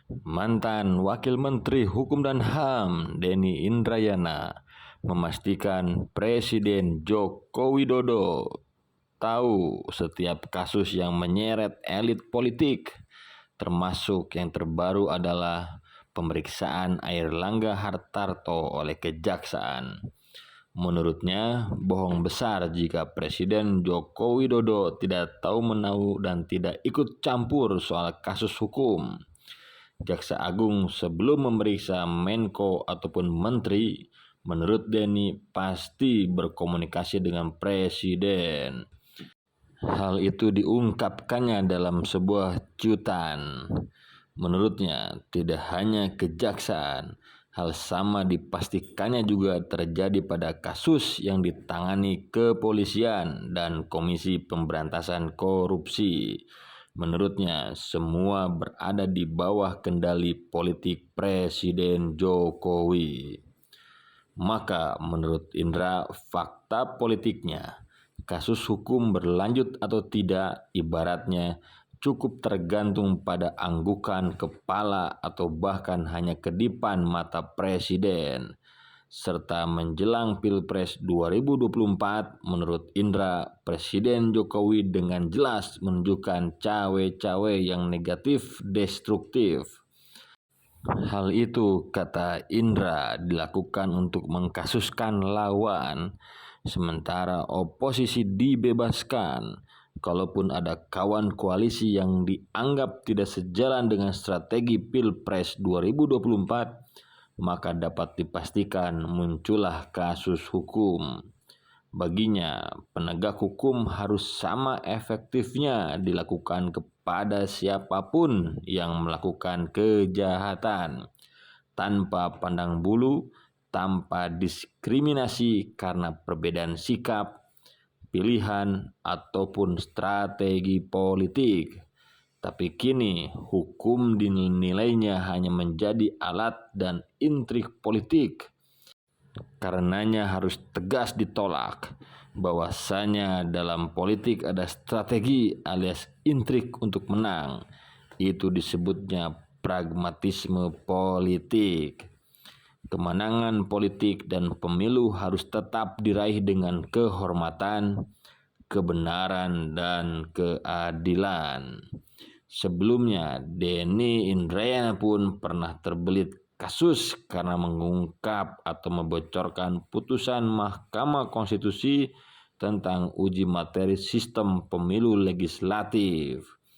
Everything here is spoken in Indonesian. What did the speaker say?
Mantan Wakil Menteri Hukum dan HAM Denny Indrayana memastikan Presiden Joko Widodo tahu setiap kasus yang menyeret elit politik, termasuk yang terbaru adalah pemeriksaan Airlangga Hartarto oleh Kejaksaan. Menurutnya, bohong besar jika Presiden Joko Widodo tidak tahu menahu dan tidak ikut campur soal kasus hukum. Jaksa Agung sebelum memeriksa Menko ataupun Menteri, menurut Denny pasti berkomunikasi dengan Presiden. Hal itu diungkapkannya dalam sebuah cuitan. Menurutnya, tidak hanya kejaksaan, hal sama dipastikannya juga terjadi pada kasus yang ditangani kepolisian dan Komisi Pemberantasan Korupsi. Menurutnya, semua berada di bawah kendali politik Presiden Jokowi. Maka menurut Indra, fakta politiknya, kasus hukum berlanjut atau tidak ibaratnya cukup tergantung pada anggukan kepala atau bahkan hanya kedipan mata Presiden. Serta menjelang Pilpres 2024, menurut Indra, Presiden Jokowi dengan jelas menunjukkan cawe-cawe yang negatif destruktif. Hal itu, kata Indra, dilakukan untuk mengkasuskan lawan, sementara oposisi dibebaskan. Kalaupun ada kawan koalisi yang dianggap tidak sejalan dengan strategi Pilpres 2024, maka dapat dipastikan muncullah kasus hukum. Baginya, penegak hukum harus sama efektifnya dilakukan kepada siapapun yang melakukan kejahatan, tanpa pandang bulu, tanpa diskriminasi karena perbedaan sikap, pilihan, ataupun strategi politik. Tapi kini hukum dinilainya hanya menjadi alat dan intrik politik. Karenanya harus tegas ditolak bahwasanya dalam politik ada strategi alias intrik untuk menang. Itu disebutnya pragmatisme politik. Kemenangan politik dan pemilu harus tetap diraih dengan kehormatan, kebenaran, dan keadilan. Sebelumnya, Denny Indrayana pun pernah terbelit kasus karena mengungkap atau membocorkan putusan Mahkamah Konstitusi tentang uji materi sistem pemilu legislatif.